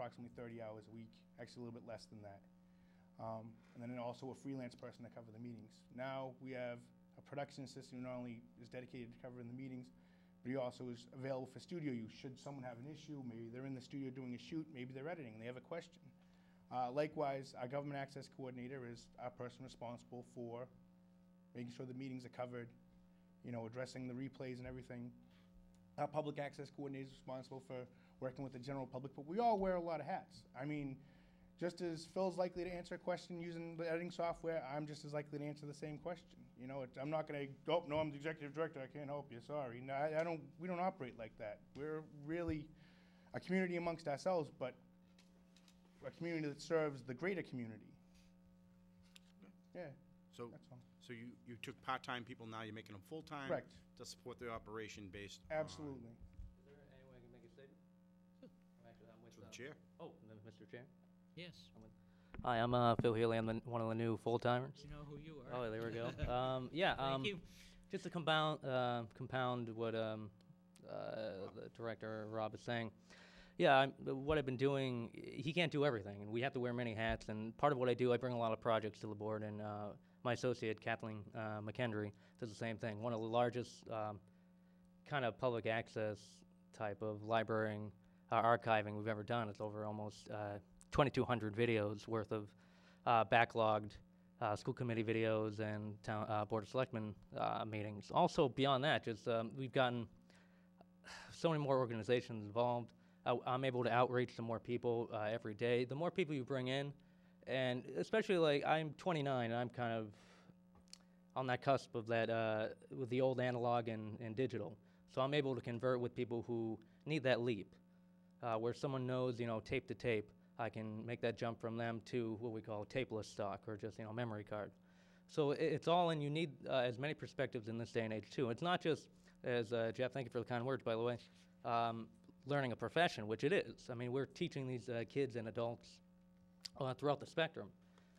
approximately 30 hours a week, actually a little bit less than that. And then also a freelance person to cover the meetings. Now we have a production assistant who not only is dedicated to covering the meetings, but he also is available for studio use. Should someone have an issue, maybe they're in the studio doing a shoot, maybe they're editing, and they have a question. Likewise, our government access coordinator is our person responsible for making sure the meetings are covered, addressing the replays and everything. Our public access coordinator is responsible for working with the general public, but we all wear a lot of hats. I mean, just as Phil's likely to answer a question using the editing software, I'm just as likely to answer the same question. I'm not going to, oh, no, I'm the executive director, I can't help you, sorry. No, we don't operate like that. We're really a community amongst ourselves, but a community that serves the greater community. Yeah, So, that's all. so you took part-time people, now you're making them full-time? Correct. To support the operation based Absolutely. Is there any way I can make a statement? Actually, I'm with To the chair? Oh, Mr. Chair? Yes. Hi, I'm Phil Healy. I'm one of the new full-timers. You know who you are. Oh, there we go. Yeah. Thank you. Just to compound what the director Rob is saying. Yeah, what I've been doing. He can't do everything, and we have to wear many hats. And part of what I do, I bring a lot of projects to the board. And my associate Kathleen McKendry does the same thing. One of the largest kind of public access type of library archiving we've ever done. It's over almost 2,200 videos worth of backlogged school committee videos and town board of selectmen meetings. Also beyond that, just we've gotten so many more organizations involved. I'm able to outreach to more people every day. The more people you bring in, and especially like I'm 29 and I'm kind of on that cusp of that with the old analog and digital. So I'm able to convert with people who need that leap, where someone knows, tape to tape. I can make that jump from them to what we call tapeless stock or just, memory card. So it's all in. You need as many perspectives in this day and age too. It's not just, as Jeff, thank you for the kind words, by the way, learning a profession, which it is. I mean, we're teaching these kids and adults throughout the spectrum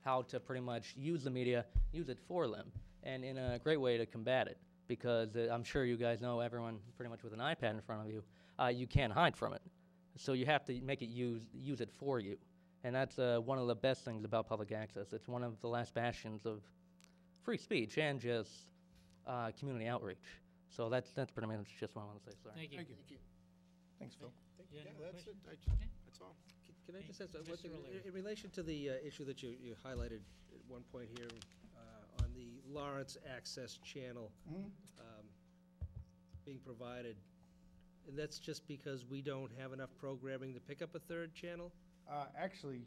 how to pretty much use the media, use it for them, and in a great way to combat it. Because I'm sure you guys know, everyone pretty much with an iPad in front of you, you can't hide from it. So you have to make it use it for you. And that's one of the best things about public access. It's one of the last bastions of free speech and just community outreach. So that's pretty much just what I want to say. Sorry. Thank you. Thank you. Thanks, Phil. Yeah, Yeah, no that's it. question? That's all. Can I Hey, just ask one Mr. thing? O'Leary. In relation to the issue that you highlighted at one point here on the Lawrence Access Channel being provided, and that's just because we don't have enough programming to pick up a third channel? Actually,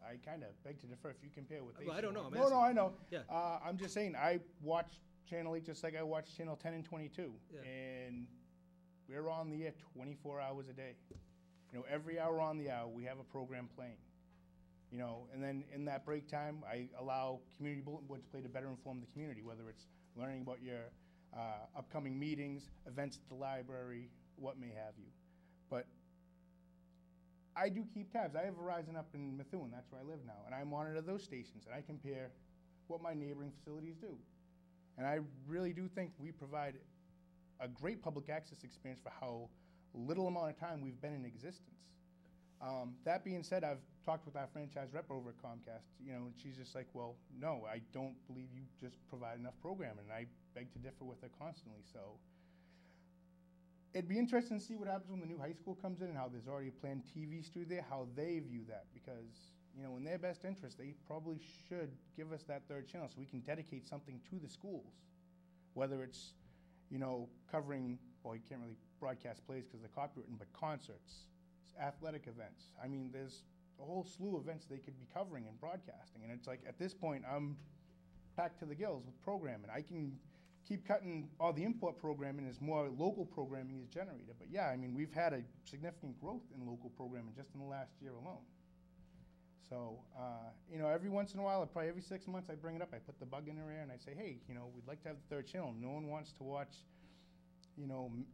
I kind of beg to differ if you compare what they Well, I don't show. know, I'm No, asking. I know. Yeah. I'm just saying, I watch Channel 8 just like I watch Channel 10 and 22. Yeah. And we're on the air 24 hours a day. Every hour on the hour, we have a program playing. And then in that break time, I allow community bulletin boards to play to better inform the community, whether it's learning about your upcoming meetings, events at the library, what may have you. But I do keep tabs. I have Verizon up in Methuen, that's where I live now, and I monitor those stations, and I compare what my neighboring facilities do. And I really do think we provide a great public access experience for how little amount of time we've been in existence. That being said, I've talked with our franchise rep over at Comcast, and she's just like, well, no, I don't believe you just provide enough programming, and I beg to differ with her constantly. So it'd be interesting to see what happens when the new high school comes in and how there's already a planned TV studio there, how they view that, because in their best interest, they probably should give us that third channel so we can dedicate something to the schools, whether it's covering, well, you can't really broadcast plays because they're copywritten, but concerts, athletic events. I mean, there's a whole slew of events they could be covering and broadcasting, and it's like at this point I'm packed to the gills with programming. I can keep cutting all the import programming as more local programming is generated. But yeah, I mean, we've had a significant growth in local programming just in the last year alone. So, every once in a while, probably every 6 months, I bring it up. I put the bug in their ear and I say, hey, we'd like to have the third channel. No one wants to watch,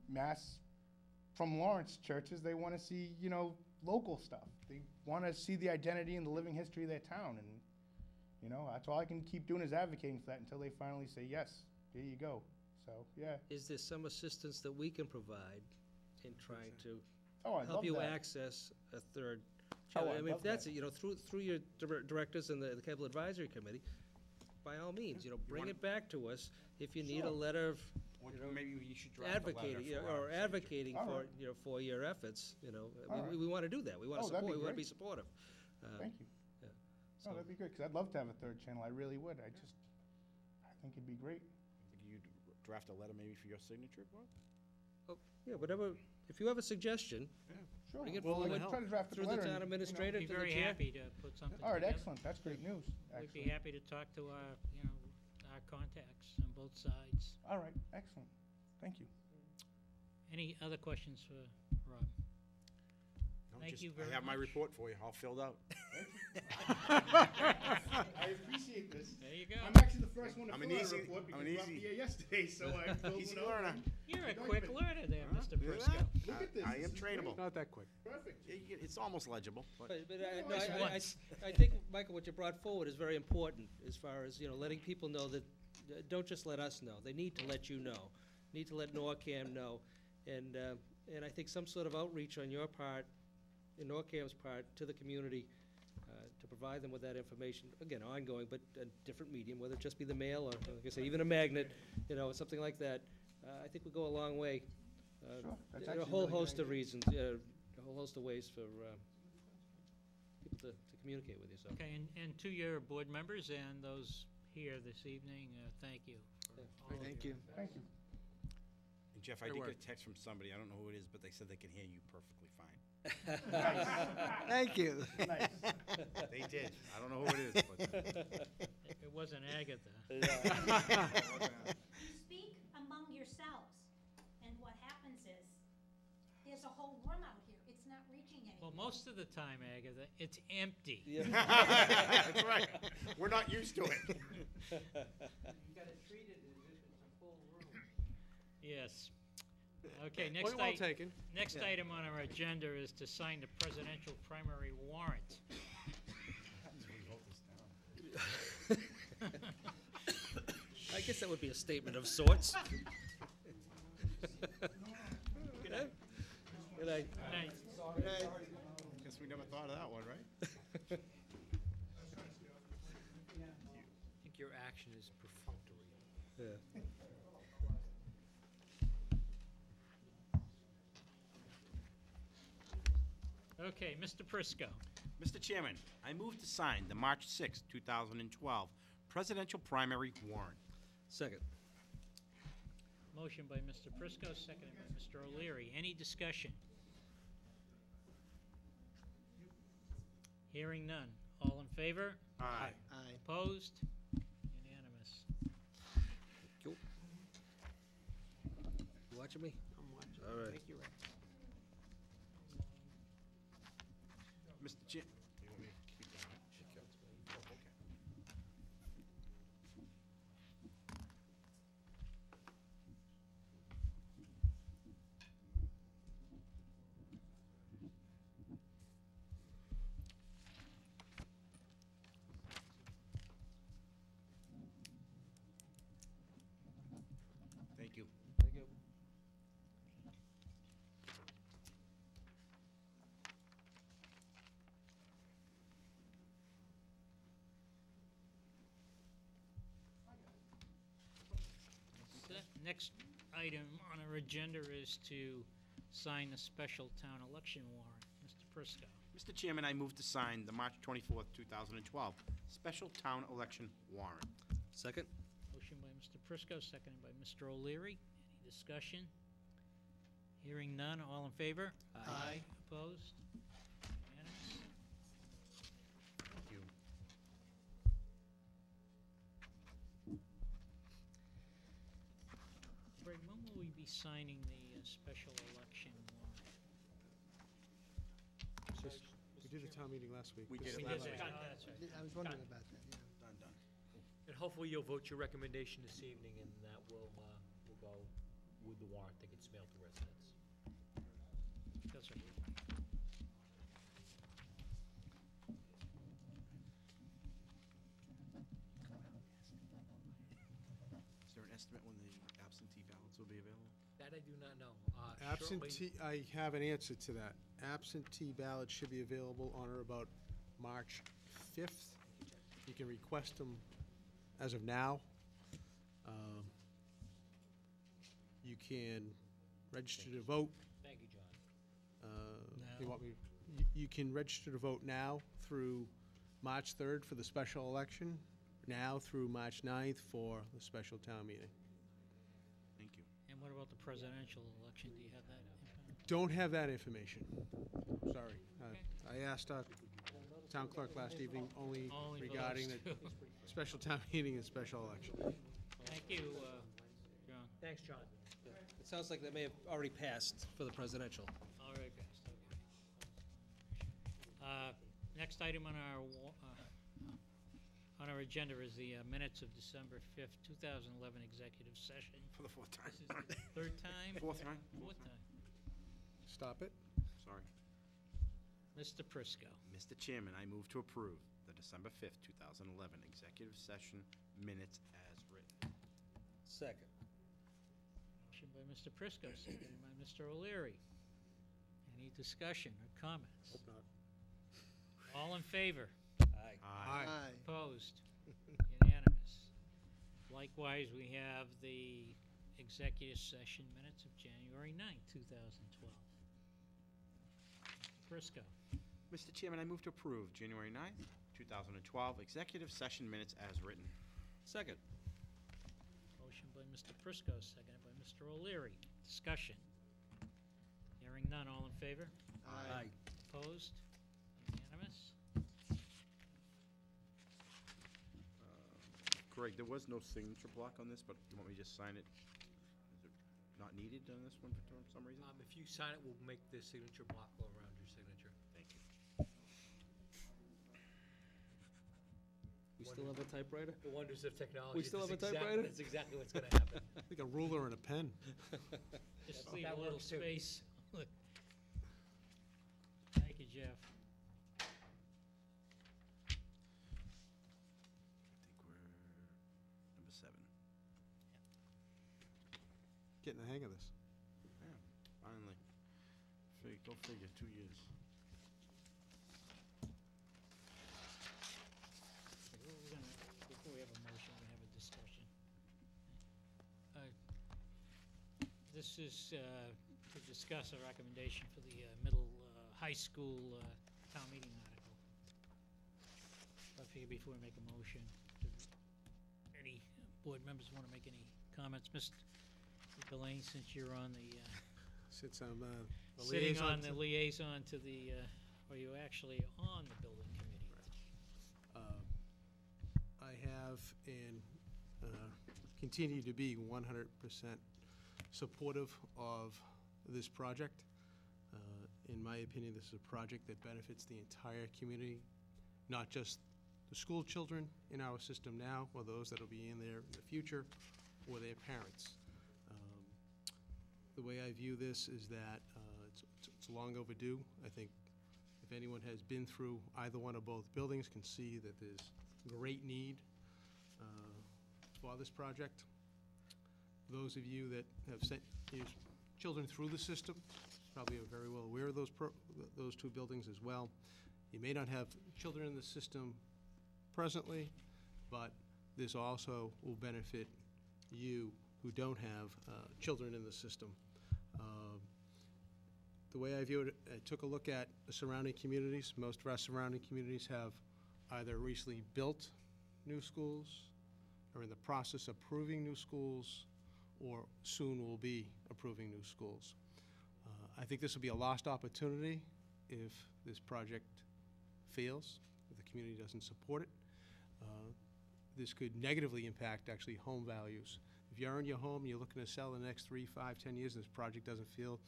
mass from Lawrence churches. They want to see, local stuff. They want to see the identity and the living history of their town. And, that's all I can keep doing is advocating for that until they finally say, yes, here you go. So, yeah. Is there some assistance that we can provide in trying to Oh, I'd help love you that. access a third Oh, Joe, I I'd mean, love if that's that. it, through your directors and the Capital Advisory Committee, by all means, bring wanna- it back to us if you need a Sure. letter of Or you know, maybe you should draft a letter advocating, for or our signature. advocating All for, right. for your efforts, All right. we want to do that. We want to Oh, that'd be support, we want to be great. supportive. Thank you. yeah. No, that'd be good, because I'd love to have a third channel, I really would, I think it'd be great. Think you'd draft a letter maybe for your signature, Bob? Yeah, whatever, if you have a suggestion, Sure, Bring it well, forward. I'd try to draft a through the letter. town and, administrator Be to the very chair. happy to put something All right, together. excellent, that's great news, We'd be excellent. happy to talk to our contacts on both sides. All right, excellent, thank you. Any other questions for Rob? No, Thank just- you very I have my much. report for you, all filled out. I appreciate this. There you go. I'm actually the first one to I'm an fill out a easy- report I'm because an we're up easy- here yesterday, so I filled Easy one out. learner. You're a Don't quick even- learner there, Huh? Mr. Look at Prisco. that. Look at this. I am This is great. trainable. Not that quick. Perfect. It's almost legible, but But No, no, it's once. I think, Michael, what you brought forward is very important as far as, letting people know that, don't just let us know. They need to let you know, need to let NORCAM know. And I think some sort of outreach on your part, in NORCAM's part, to the community, to provide them with that information, again, ongoing, but a different medium, whether it just be the mail or, like I say, even a magnet, something like that, I think would go a long way. Sure, that's There are actually a a whole really good host of idea. reasons, a whole host of ways for people to communicate with you, so. Okay, and to your board members and those here this evening, thank you. for all of Thank your- you. Thank you. And Jeff, I Good did work. get a text from somebody, I don't know who it is, but they said they can hear you perfectly fine. Thank you. Nice. They did, I don't know who it is, but It wasn't Agatha. You speak among yourselves, and what happens is, there's a whole room out here, it's not reaching Well, anyone. most of the time, Agatha, it's empty. Yeah. that's right, we're not used to it. Yes. Okay, Point next well item. taken. Next item on our agenda is to sign the presidential primary warrant. I guess that would be a statement of sorts. Good night. Good night. Night. Guess we never thought of that one, right? I think your action is perfunctory. Yeah. Okay, Mr. Prisco. Mr. Chairman, I move to sign the March 6, 2012 presidential primary warrant. Second. Motion by Mr. Prisco, seconded by Mr. O'Leary. Any discussion? Hearing none. All in favor? Aye. Opposed? Unanimous. You watching me? I'm watching. All right. Thank you, Rick. Mr. Chair. You want me to keep going? Oh, okay. Thank you. Thank you. Next item on our agenda is to sign the special town election warrant. Mr. Prisco. Mr. Chairman, I move to sign the March 24, 2012 special town election warrant. Second. Motion by Mr. Prisco, seconded by Mr. O'Leary. Any discussion? Hearing none. All in favor? Aye. Opposed? Unanimous. Thank you. Greg, when will we be signing the special election warrant? We did the town meeting last week. We This did is it We last did week. that. Oh, that's right. I was wondering about that, yeah. Done. And hopefully you'll vote your recommendation this evening, and that will go with the warrant that gets mailed to residents. That's right. Is there an estimate when the absentee ballots will be available? That I do not know. Absentee, I have an answer to that. absentee ballots should be available on or about March 5th. You can request them as of now. You can register to vote. Thank you, John. You want me, you can register to vote now through March 3rd for the special election, now through March 9th for the special town meeting. Thank you. And what about the presidential election? Do you have that? Don't have that information. Sorry. Okay. I asked our town clerk last evening only Only for regarding those the two. special town meeting and special election. Thank you, John. Thanks, John. It sounds like that may have already passed for the presidential. All right, passed, okay. Next item on our agenda is the minutes of December 5th, 2011 executive session. For the fourth time. This is the third time? Fourth time? Fourth time. Stop it. Sorry. Mr. Prisco. Mr. Chairman, I move to approve the December 5th, 2011 executive session minutes as written. Second. Motion by Mr. Prisco, seconded by Mr. O'Leary. Any discussion or comments? Hope not. All in favor? Aye. Aye. Opposed? Unanimous. Likewise, we have the executive session minutes of January 9th, 2012. Prisco. Mr. Chairman, I move to approve January 9th, 2012 executive session minutes as written. Second. Motion by Mr. Prisco, seconded by Mr. O'Leary. Discussion. Hearing none, all in favor? Aye. Opposed? Unanimous? Greg, there was no signature block on this, but you want me to just sign it? Is it not needed on this one for some reason? If you sign it, we'll make the signature block go around your signature. Thank you. We still have a typewriter? The wonders of technology. We still have a That's typewriter? That's exactly what's gonna happen. Like a ruler and a pen. Just That leave a little works too. space. Thank you, Jeff. I think we're number 7. Getting the hang of this. Yeah, finally. Go figure, 2 years. Before we have a motion, we have a discussion. This is to discuss a recommendation for the high school town meeting article. I figure before we make a motion, any board members want to make any comments? Mr. Delane, since you're on the, Since I'm the sitting liaison on the to- liaison to the, or you actually on the building committee? I have and continue to be 100% supportive of this project. In my opinion, this is a project that benefits the entire community, not just the school children in our system now, or those that will be in there in the future, or their parents. The way I view this is that it's long overdue. I think if anyone has been through either one or both buildings can see that there's great need for this project. Those of you that have sent your children through the system probably are very well aware of those two buildings as well. You may not have children in the system presently, but this also will benefit you who don't have children in the system. The way I view it, I took a look at the surrounding communities. Most of our surrounding communities have either recently built new schools, or in the process of approving new schools, or soon will be approving new schools. I think this will be a lost opportunity if this project fails, if the community doesn't support it. This could negatively impact actually home values. If you're in your home, you're looking to sell in the next 3, 5, 10 years, and this project doesn't feel,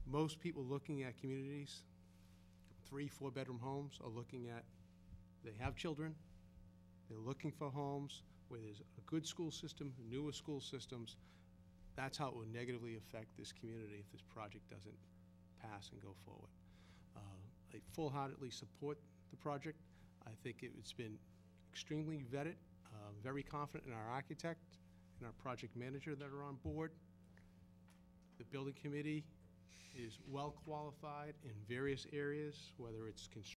most people looking at communities, 3, 4-bedroom homes are looking at, they have children, they're looking for homes where there's a good school system, newer school systems. That's how it will negatively affect this community if this project doesn't pass and go forward. I full-heartedly support the project. I think it's been extremely vetted, very confident in our architect and our project manager that are on board. The building committee is well-qualified in various areas, whether it's construction